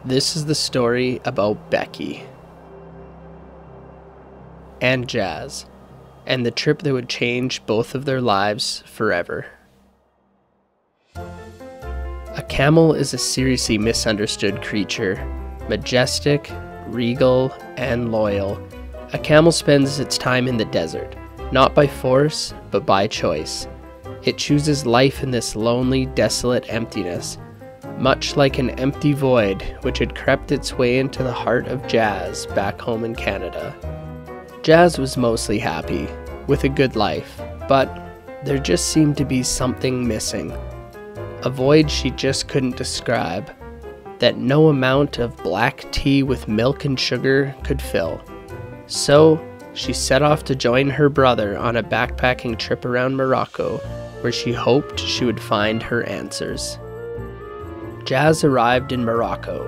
This is the story about Becky and Jazz, and the trip that would change both of their lives forever. A camel is a seriously misunderstood creature, majestic, regal, and loyal. A camel spends its time in the desert, not by force, but by choice. It chooses life in this lonely, desolate emptiness, much like an empty void which had crept its way into the heart of Jazz back home in Canada. Jazz was mostly happy, with a good life, but there just seemed to be something missing. A void she just couldn't describe, that no amount of black tea with milk and sugar could fill. So, she set off to join her brother on a backpacking trip around Morocco, where she hoped she would find her answers. Jazz arrived in Morocco,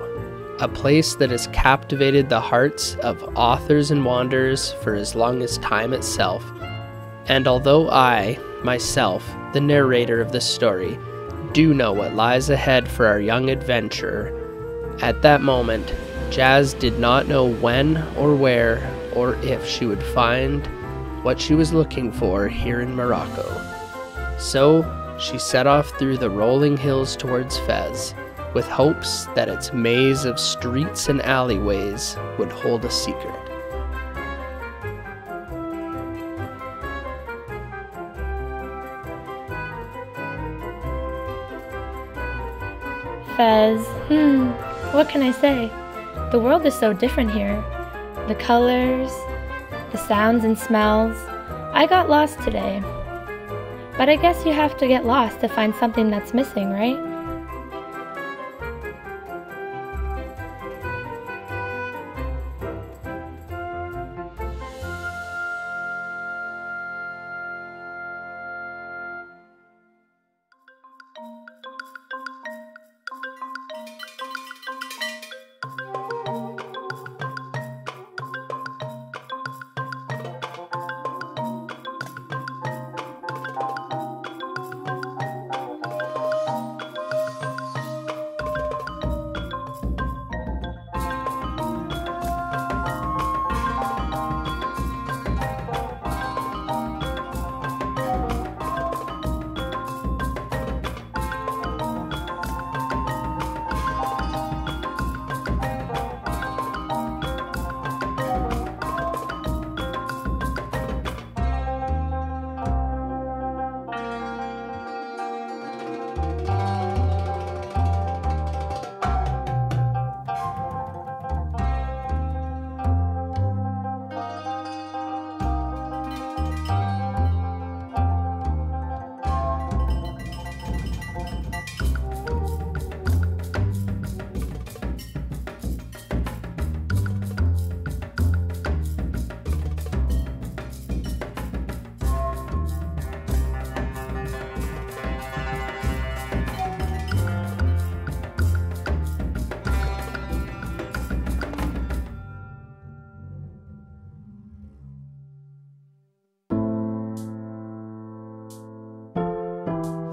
a place that has captivated the hearts of authors and wanderers for as long as time itself. And although I, myself, the narrator of this story, do know what lies ahead for our young adventurer, at that moment, Jazz did not know when or where or if she would find what she was looking for here in Morocco. So, she set off through the rolling hills towards Fez, with hopes that its maze of streets and alleyways would hold a secret. Fez, what can I say? The world is so different here. The colors, the sounds and smells. I got lost today. But I guess you have to get lost to find something that's missing, right?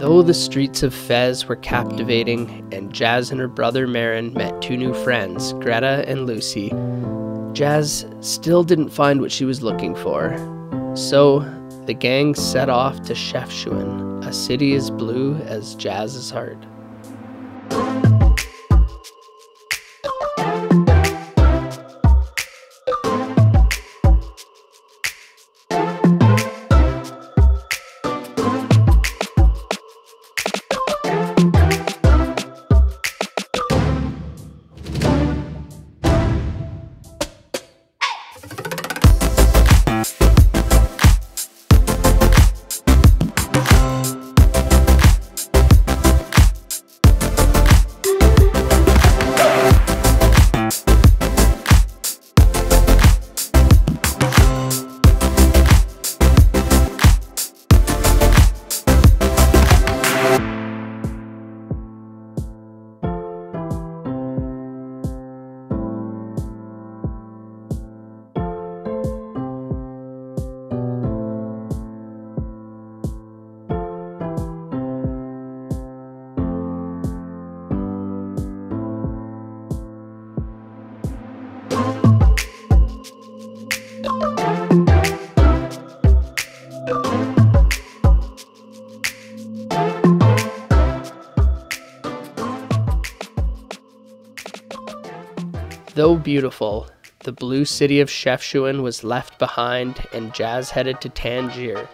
Though the streets of Fez were captivating and Jazz and her brother Marin met two new friends, Greta and Lucy, Jazz still didn't find what she was looking for. So, the gang set off to Chefchaouen, a city as blue as Jazz's heart. Though beautiful, the blue city of Chefchaouen was left behind and Jazz headed to Tangier.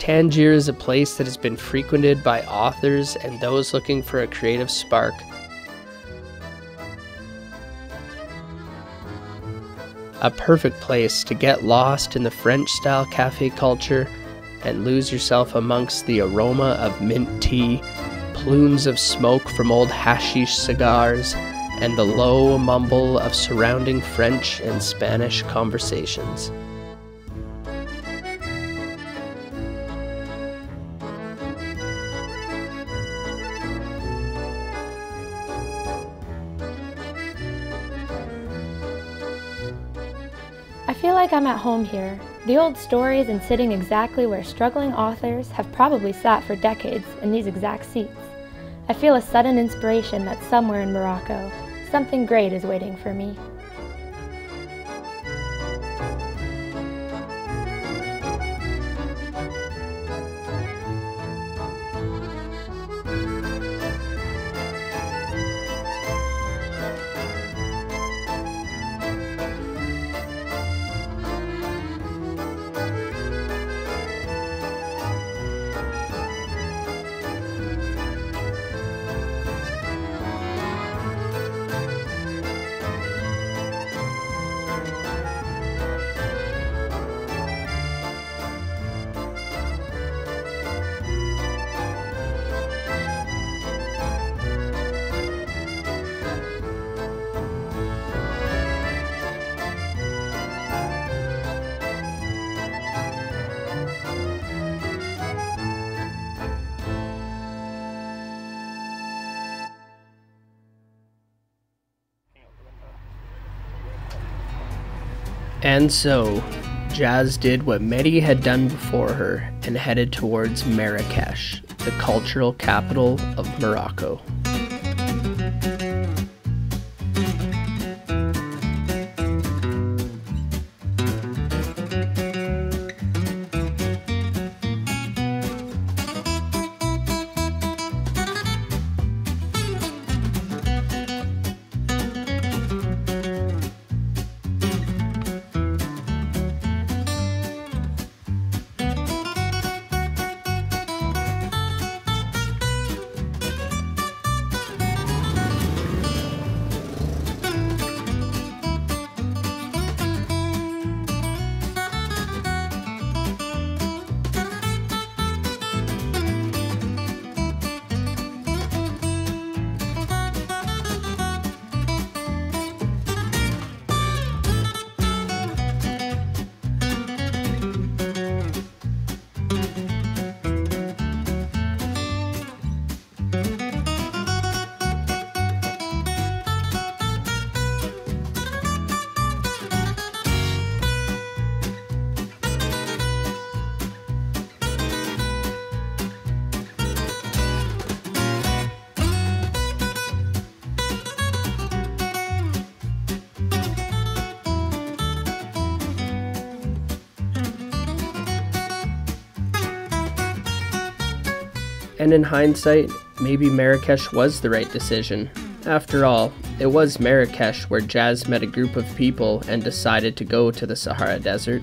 Tangier is a place that has been frequented by authors and those looking for a creative spark. A perfect place to get lost in the French-style cafe culture and lose yourself amongst the aroma of mint tea, plumes of smoke from old hashish cigars, and the low mumble of surrounding French and Spanish conversations. I feel like I'm at home here. The old stories and sitting exactly where struggling authors have probably sat for decades in these exact seats. I feel a sudden inspiration that somewhere in Morocco, something great is waiting for me. And so, Jazz did what many had done before her and headed towards Marrakesh, the cultural capital of Morocco. And in hindsight, maybe Marrakesh was the right decision. After all, it was Marrakesh where Jazz met a group of people and decided to go to the Sahara Desert.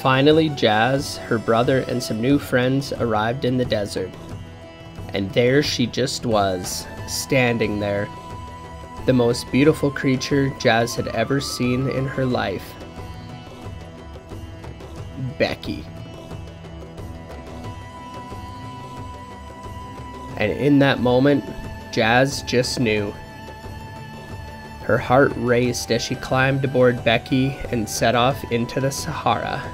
Finally, Jazz, her brother, and some new friends arrived in the desert. And there she just was, standing there. The most beautiful creature Jazz had ever seen in her life. Becky. And in that moment, Jazz just knew. Her heart raced as she climbed aboard Becky and set off into the Sahara.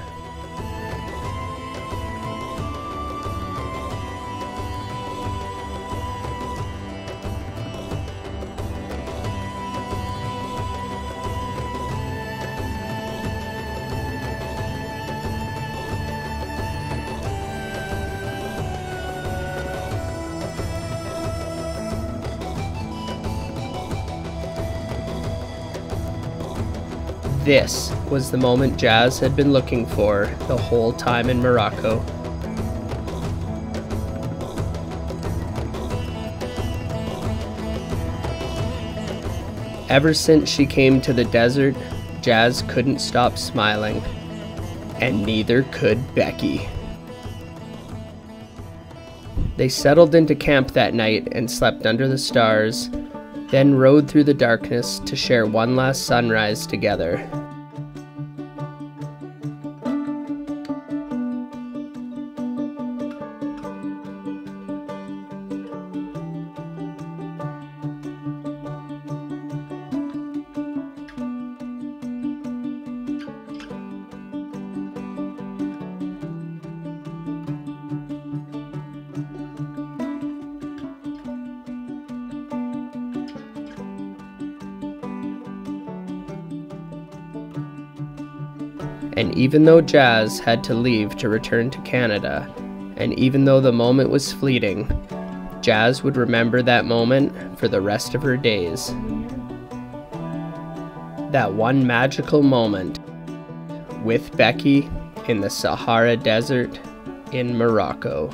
This was the moment Jazz had been looking for the whole time in Morocco. Ever since she came to the desert, Jazz couldn't stop smiling, and neither could Becky. They settled into camp that night and slept under the stars, then rode through the darkness to share one last sunrise together. And even though Jazz had to leave to return to Canada, and even though the moment was fleeting, Jazz would remember that moment for the rest of her days. That one magical moment with Becky in the Sahara Desert in Morocco.